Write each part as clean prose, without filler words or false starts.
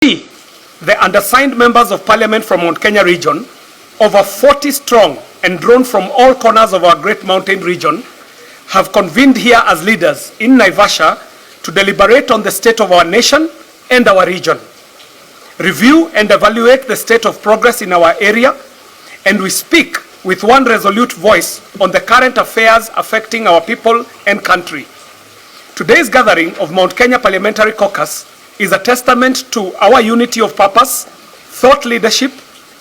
We, the undersigned members of Parliament from Mount Kenya region, over 40 strong and drawn from all corners of our great mountain region, have convened here as leaders in Naivasha to deliberate on the state of our nation and our region, review and evaluate the state of progress in our area, and we speak with one resolute voice on the current affairs affecting our people and country. Today's gathering of Mount Kenya Parliamentary Caucus is a testament to our unity of purpose, thought leadership,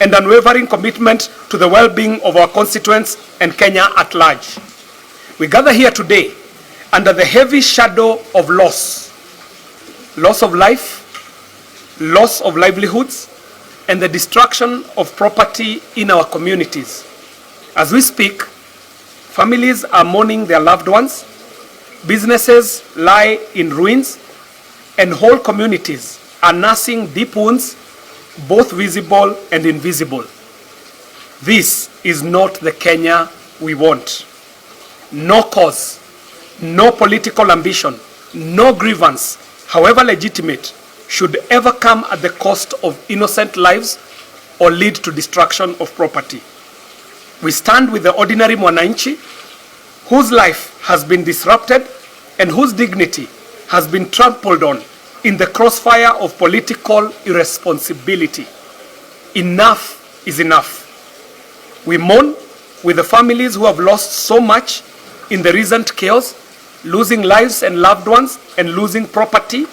and unwavering commitment to the well-being of our constituents and Kenya at large. We gather here today under the heavy shadow of loss of life, loss of livelihoods, and the destruction of property in our communities. As we speak, families are mourning their loved ones, businesses lie in ruins, and whole communities are nursing deep wounds, both visible and invisible. This is not the Kenya we want. No cause, no political ambition, no grievance, however legitimate, should ever come at the cost of innocent lives or lead to destruction of property. We stand with the ordinary Mwananchi whose life has been disrupted and whose dignity has been trampled on in the crossfire of political irresponsibility. Enough is enough. We mourn with the families who have lost so much in the recent chaos, losing lives and loved ones and losing property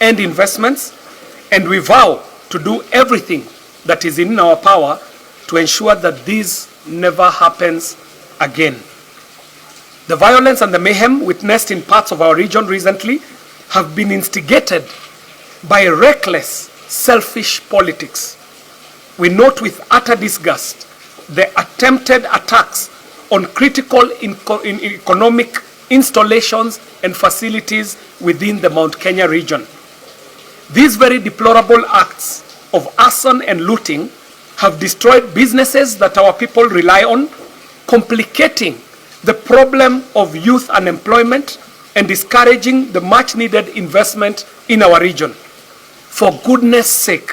and investments, and we vow to do everything that is in our power to ensure that this never happens again. The violence and the mayhem witnessed in parts of our region recently have been instigated by reckless, selfish politics. We note with utter disgust the attempted attacks on critical economic installations and facilities within the Mount Kenya region. These very deplorable acts of arson and looting have destroyed businesses that our people rely on, complicating the problem of youth unemployment and discouraging the much-needed investment in our region. For goodness sake,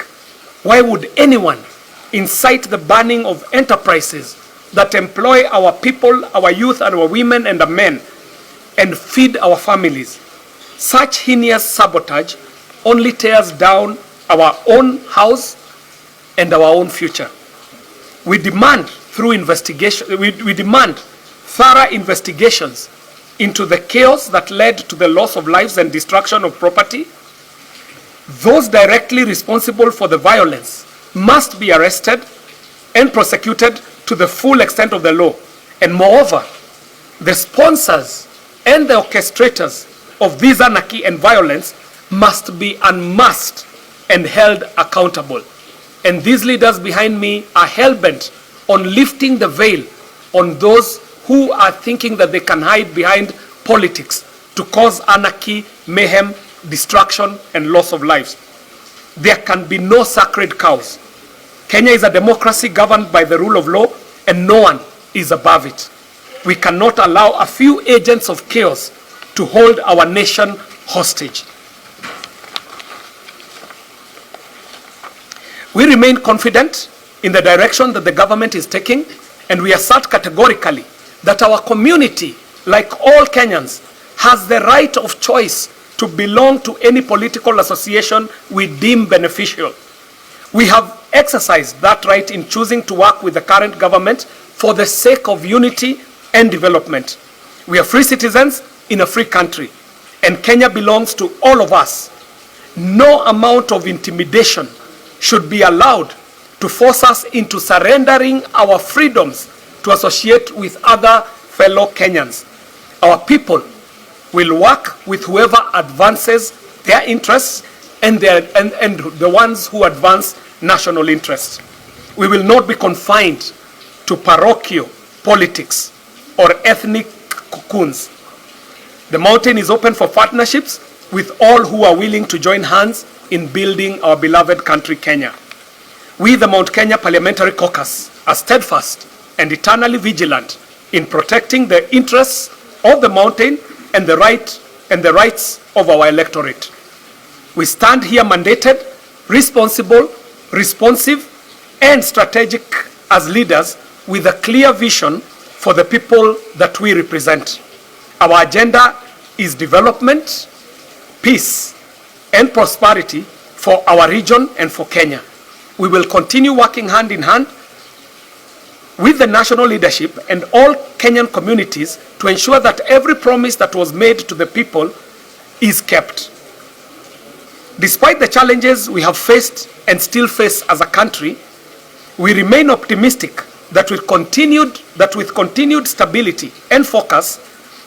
why would anyone incite the burning of enterprises that employ our people, our youth, and our women and our men, and feed our families? Such heinous sabotage only tears down our own house and our own future. We demand through investigation, we demand thorough investigations into the chaos that led to the loss of lives and destruction of property. Those directly responsible for the violence must be arrested and prosecuted to the full extent of the law. And moreover, the sponsors and the orchestrators of this anarchy and violence must be unmasked and held accountable. And these leaders behind me are hell-bent on lifting the veil on those who are thinking that they can hide behind politics to cause anarchy, mayhem, destruction, and loss of lives. There can be no sacred cows. Kenya is a democracy governed by the rule of law, and no one is above it. We cannot allow a few agents of chaos to hold our nation hostage. We remain confident in the direction that the government is taking, and we assert categorically that our community, like all Kenyans, has the right of choice to belong to any political association we deem beneficial. We have exercised that right in choosing to work with the current government for the sake of unity and development. We are free citizens in a free country, and Kenya belongs to all of us. No amount of intimidation should be allowed to force us into surrendering our freedoms to associate with other fellow Kenyans. Our people will work with whoever advances their interests and the ones who advance national interests. We will not be confined to parochial politics or ethnic cocoons. The mountain is open for partnerships with all who are willing to join hands in building our beloved country, Kenya. We, the Mount Kenya Parliamentary Caucus, are steadfast and eternally vigilant in protecting the interests of the mountain and the rights of our electorate. We stand here mandated responsible, responsive, and strategic as leaders with a clear vision for the people that we represent. Our agenda is development, peace, and prosperity for our region and for Kenya. We will continue working hand in hand with the national leadership and all Kenyan communities to ensure that every promise that was made to the people is kept. Despite the challenges we have faced and still face as a country, we remain optimistic that with continued stability and focus,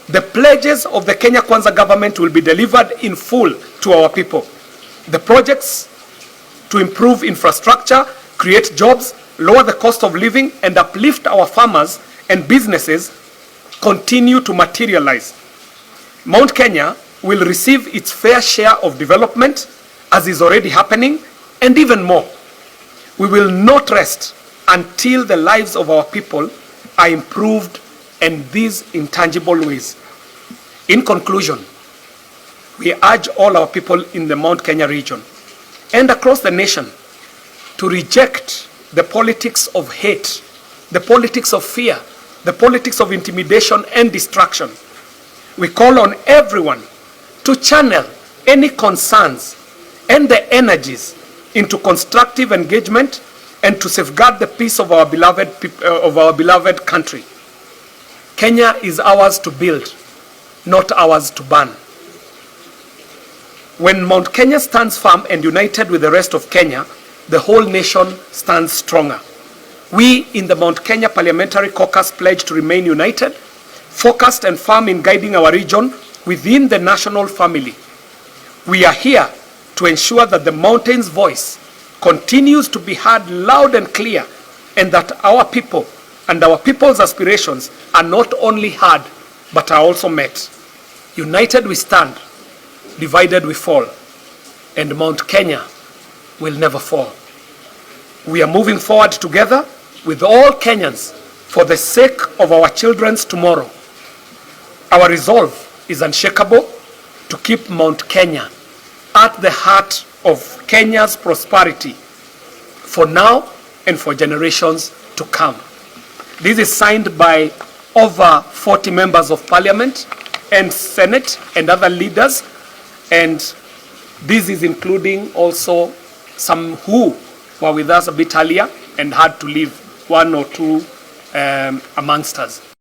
the pledges of the Kenya Kwanza government will be delivered in full to our people. The projects to improve infrastructure, create jobs, lower the cost of living, and uplift our farmers and businesses continue to materialize. Mount Kenya will receive its fair share of development, as is already happening, and even more. We will not rest until the lives of our people are improved in these intangible ways. In conclusion, we urge all our people in the Mount Kenya region and across the nation to reject the politics of hate, the politics of fear, the politics of intimidation and distraction. We call on everyone to channel any concerns and the energies into constructive engagement and to safeguard the peace of our beloved country. Kenya is ours to build, not ours to burn. When Mount Kenya stands firm and united with the rest of Kenya, the whole nation stands stronger. We in the Mount Kenya Parliamentary Caucus pledge to remain united, focused and firm in guiding our region within the national family. We are here to ensure that the mountain's voice continues to be heard loud and clear, and that our people and our people's aspirations are not only heard, but are also met. United we stand, divided we fall, and Mount Kenya will never fall. We are moving forward together with all Kenyans for the sake of our children's tomorrow. Our resolve is unshakable to keep Mount Kenya at the heart of Kenya's prosperity for now and for generations to come. This is signed by over 40 members of Parliament and Senate and other leaders, and this is including also some who were with us a bit earlier and had to leave, one or two amongst us.